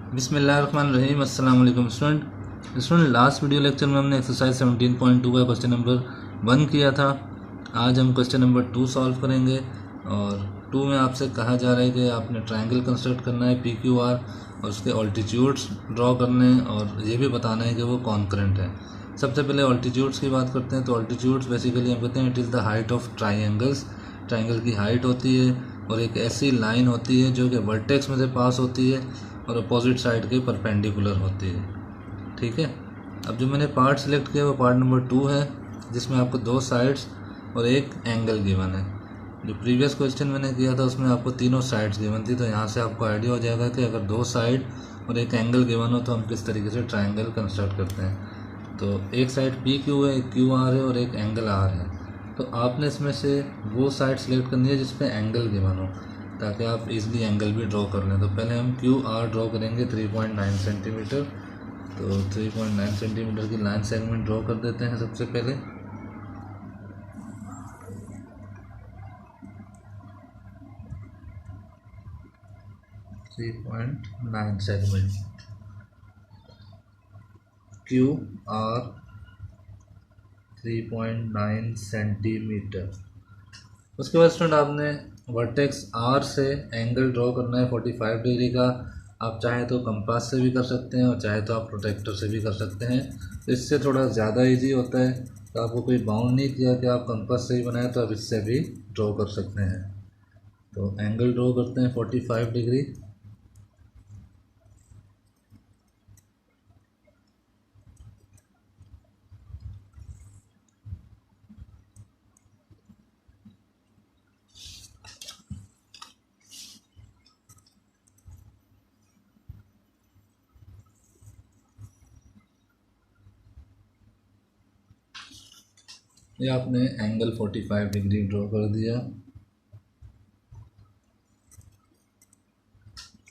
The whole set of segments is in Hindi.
बिस्मिल्लाहिर्रहमानिर्रहीम। अस्सलाम वालेकुम स्टूडेंट। लास्ट वीडियो लेक्चर में हमने एक्सरसाइज 17.2 का क्वेश्चन नंबर 1 किया था। आज हम क्वेश्चन नंबर 2 सॉल्व करेंगे और 2 में आपसे कहा जा रहा है कि आपने ट्रायंगल कंस्ट्रक्ट करना है PQR और उसके ऑल्टीट्यूड्स ड्रॉ करने हैं और ये भी बताना है कि वो कॉन्करेंट है। सबसे पहले ऑल्टीट्यूड्स की बात करते हैं। तो ऑल्टीट्यूड्स बेसिकली हम कहते हैं it is the height of triangles. Triangle की हाइट होती है और एक ऐसी लाइन होती है जो कि वर्टेक्स में से पास होती है और अपोजिट साइड के परपेंडिकुलर होती है। ठीक है, अब जो मैंने पार्ट सिलेक्ट किया वो पार्ट नंबर 2 है, जिसमें आपको 2 साइड्स और एक एंगल गिवन है। जो प्रीवियस क्वेश्चन मैंने किया था उसमें आपको तीनों साइड्स गिवन थी, तो यहाँ से आपको आइडिया हो जाएगा कि अगर 2 साइड और एक एंगल गिवन हो तो हम किस तरीके से ट्राइंगल कंस्ट्रक्ट करते हैं। तो एक साइड PQ है, एक QR है और एक एंगल R है। तो आपने इसमें से वो साइड सेलेक्ट करनी है जिसपे एंगल गिवन हो, ताकि आप इजीली एंगल भी ड्रॉ कर लें। तो पहले हम QR ड्रॉ करेंगे 3.9 सेंटीमीटर। तो 3.9 सेंटीमीटर की लाइन सेगमेंट ड्रॉ कर देते हैं सबसे पहले। Three point nine segment QR 3.9 centimetre. उसके बाद स्टूडेंट आपने वर्टेक्स R से एंगल ड्रॉ करना है 45 डिग्री का। आप चाहे तो कंपास से भी कर सकते हैं और चाहे तो आप प्रोटेक्टर से भी कर सकते हैं। तो इससे थोड़ा ज़्यादा इजी होता है। तो आपको कोई बाउंड नहीं किया कि आप कंपास से ही बनाएं, तो आप इससे भी ड्रॉ कर सकते हैं। तो एंगल ड्रॉ करते हैं 45 डिग्री। ये आपने एंगल 45 डिग्री ड्रॉ कर दिया।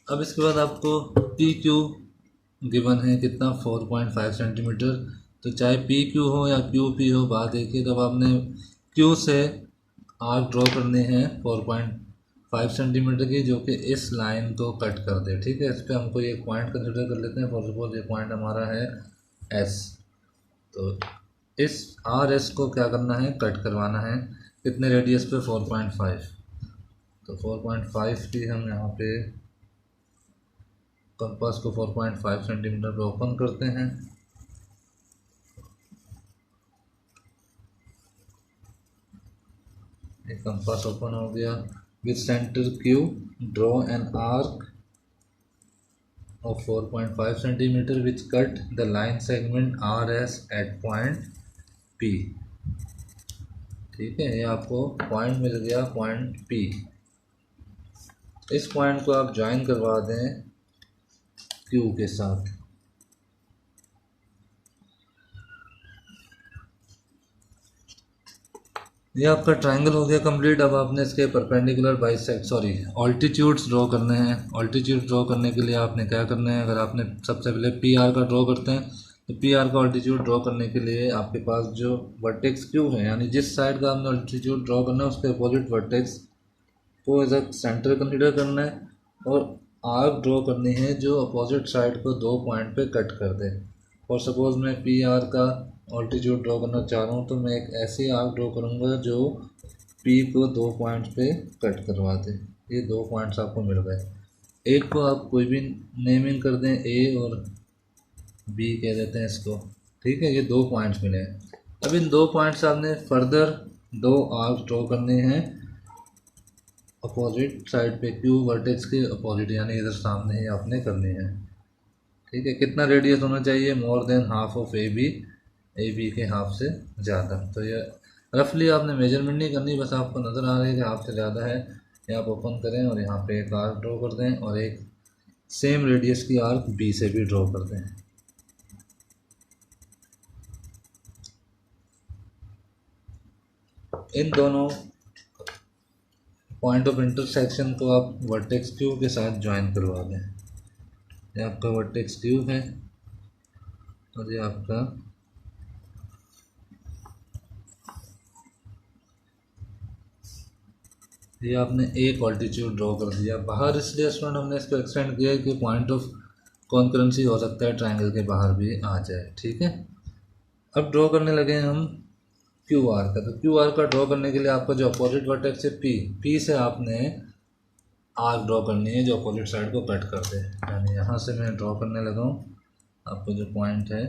अब इसके बाद आपको PQ गिवन है कितना, 4.5 सेंटीमीटर। तो चाहे PQ हो या QP हो, बात एक ही। तब आपने Q से आर्क ड्रॉ करने हैं 4.5 सेंटीमीटर की, जो कि इस लाइन को कट कर दे। ठीक है, इस पर हमको एक पॉइंट कंसिडर कर लेते हैं। फॉर सपोज ये पॉइंट हमारा है S। तो इस RS को क्या करना है, कट करवाना है। कितने रेडियस पे, 4.5। तो 4.5 की हम यहाँ पे कंपास को 4.5 सेंटीमीटर पे ओपन करते हैं। एक कंपास ओपन हो गया। With centre Q draw an arc of 4.5 centimeter which cut the line segment RS at point P। ठीक है, ये आपको पॉइंट मिल गया, पॉइंट P। इस पॉइंट को आप ज्वाइन करवा दें Q के साथ। ये आपका ट्रायंगल हो गया कंप्लीट। अब आपने इसके परपेंडिकुलर बाइसेक्ट ऑल्टीट्यूड्स ड्रॉ करने हैं। ऑल्टीट्यूड ड्रॉ करने के लिए आपने क्या करना है, अगर आपने सबसे पहले PR का ड्रॉ करते हैं, तो PR का ऑल्टीट्यूड ड्रॉ करने के लिए आपके पास जो वर्टेक्स Q है, यानी जिस साइड का आपने ऑल्टीट्यूड ड्रॉ करना है उसके अपोजिट वर्टेक्स को एज अ सेंटर कंसिडर करना है और आर्क ड्रॉ करनी है जो अपोजिट साइड को 2 पॉइंट पे कट कर दे। और सपोज मैं PR का ऑल्टीट्यूड ड्रॉ करना चाह रहा हूँ, तो मैं एक ऐसी आर्क ड्रॉ करूँगा जो P को 2 पॉइंट्स पे कट करवा दे। ये 2 पॉइंट्स आपको मिल गए। एक को आप कोई भी नेमिंग कर दें, A और B कह देते हैं इसको। ठीक है, ये 2 पॉइंट्स मिले हैं। अब इन 2 पॉइंट्स आपने फर्दर 2 आर्क ड्रॉ करने हैं अपोजिट साइड पे, Q वर्टेक्स के अपोजिट, यानी इधर सामने ही आपने करनी है। ठीक है, कितना रेडियस होना चाहिए, more than half of AB के हाफ से ज़्यादा। तो ये रफली आपने मेजरमेंट नहीं करनी, बस आपको नज़र आ रहा है कि हाफ से ज़्यादा है। ये आप ओपन करें और यहाँ पे एक आर्क ड्रॉ कर दें और एक सेम रेडियस की आर्क B से भी ड्रॉ कर दें। इन दोनों पॉइंट ऑफ इंटरसेक्शन को आप वर्टेक्स Q के साथ ज्वाइन करवा दें। ये आपका वर्टेक्स Q है और ये आपका ये आपने एक ऑल्टीट्यूड ड्रॉ कर दिया बाहर। इसलिए स्टूडेंट हमने इसको एक्सटेंड किया है कि पॉइंट ऑफ कॉन्करेंसी हो सकता है ट्रायंगल के बाहर भी आ जाए। ठीक है, अब ड्रॉ करने लगे हैं हम क्यू आर का। तो क्यू आर का ड्रॉ करने के लिए आपका जो अपोजिट वर्टेक्स है पी से आपने आर्क ड्रॉ करनी है जो अपोजिट साइड को कट कर दे। यानी यहाँ से मैं ड्रॉ करने लगा हूँ, आपको जो पॉइंट है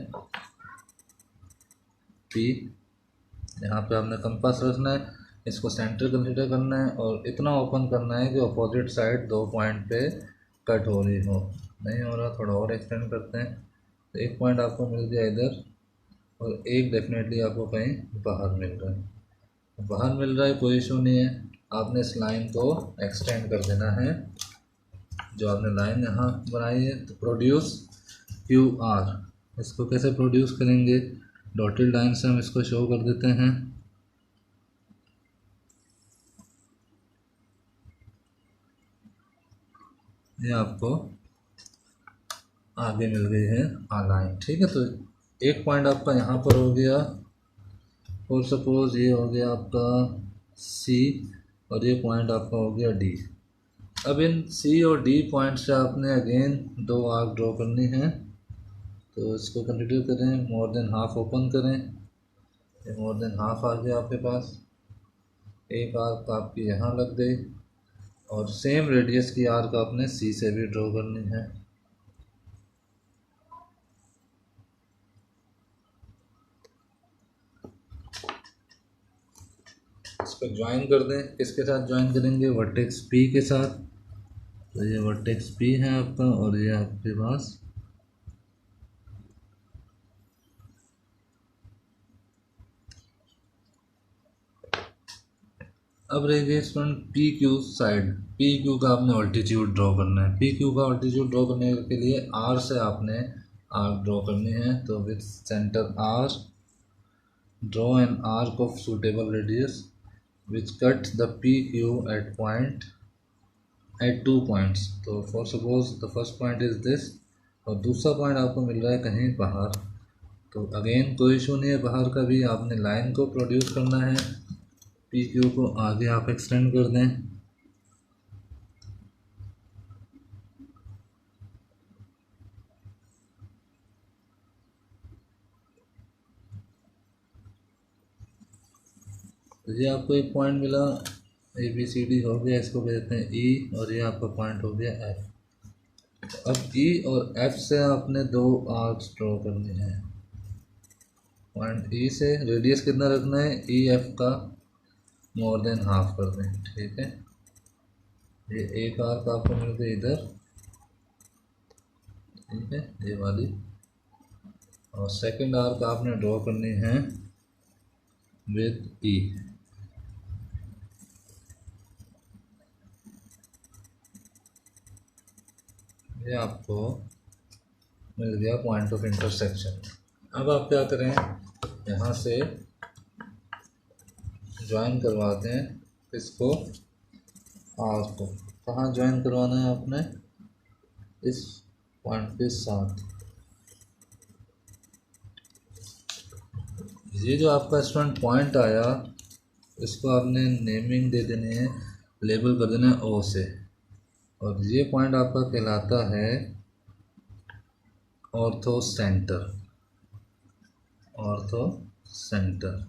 पी, यहाँ पे आपने कंपास रखना है, इसको सेंटर कंसीडर करना है और इतना ओपन करना है कि अपोजिट साइड 2 पॉइंट पे कट हो रही हो। नहीं हो रहा, थोड़ा और एक्सटेंड करते हैं। तो एक पॉइंट आपको मिल गया इधर और एक डेफिनेटली आपको कहीं बाहर मिल रहा है। बाहर मिल रहा है कोई इशू नहीं है, आपने इस लाइन को एक्सटेंड कर देना है जो आपने लाइन यहाँ बनाई है। तो प्रोड्यूस क्यू आर, इसको कैसे प्रोड्यूस करेंगे, डॉटेड लाइन से हम इसको शो कर देते हैं। ये आपको आगे मिल गई है लाइन। ठीक है, तो एक पॉइंट आपका यहाँ पर हो गया और सपोज ये हो गया आपका सी और ये पॉइंट आपका हो गया डी। अब इन सी और डी पॉइंट से आपने अगेन 2 आर्क ड्रॉ करनी है। तो इसको कंसिडर करें, मोर देन हाफ ओपन करें, ये मोर देन हाफ आ गया आपके पास। एक आर्क आपकी यहाँ लग गई और सेम रेडियस की आर्क आपने सी से भी ड्रॉ करनी है। इसको ज्वाइन कर दें, किसके साथ ज्वाइन करेंगे, वर्टेक्स पी के साथ। तो ये वर्टेक्स पी है आपका और ये आपके पास अब रह गए student P Q side. P Q का आपने ऑल्टीट्यूड ड्रॉ करना है। पी क्यू का ऑल्टीट्यूड ड्रॉ करने के लिए आर से आपने आर्क ड्रॉ करनी है। तो with centre R draw an arc of suitable radius which cut the P Q at 2 points. तो for suppose the first point is this और दूसरा पॉइंट आपको मिल रहा है कहीं बाहर। तो अगेन कोई इशू नहीं है बाहर का भी, आपने लाइन को प्रोड्यूस करना है, पी क्यू को आगे आप एक्सटेंड कर दें। तो ये आपको एक पॉइंट मिला, ए बी सी डी हो गया, इसको कहते हैं ई और ये आपका पॉइंट हो गया एफ। अब ई और एफ से आपने 2 आर्क्स ड्रॉ करने हैं। पॉइंट ई से रेडियस कितना रखना है, ई एफ का मोर देन हाफ कर दें। ठीक है, ये एक आर्क आपको मिल गई इधर, ठीक है, ये वाली, और सेकंड आर्क आपने ड्रॉ करनी है विद ई। ये आपको मिल गया पॉइंट ऑफ इंटरसेक्शन। अब आप क्या करें, यहाँ से ज्वाइन करवाते हैं इसको, आर्क को कहाँ ज्वाइन करवाना है आपने, इस पॉइंट के साथ। ये जो आपका स्टूडेंट पॉइंट आया इसको आपने नेमिंग दे देनी है, लेबल कर देना है ओ से, और ये पॉइंट आपका कहलाता है ऑर्थो सेंटर। ऑर्थो सेंटर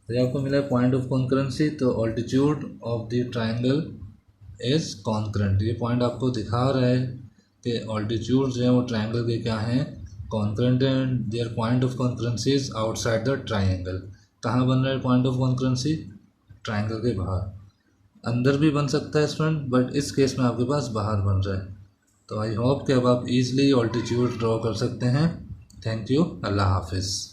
तो आपको मिला है पॉइंट ऑफ कॉन्करेंसी। तो altitude of the triangle is concurrent, ये पॉइंट आपको दिखा रहा है कि ऑल्टीट्यूड जो है वो ट्रायंगल के क्या हैं, concurrent and their point of concurrency is outside the triangle. कहाँ बन रहा है पॉइंट ऑफ कॉन्करेंसी, ट्रायंगल के बाहर। अंदर भी बन सकता है स्टूडेंट, बट इस केस में आपके पास बाहर बन रहा है। तो आई होप कि अब आप इजीली ऑल्टीट्यूड ड्रॉ कर सकते हैं। थैंक यू, अल्लाह हाफिज़।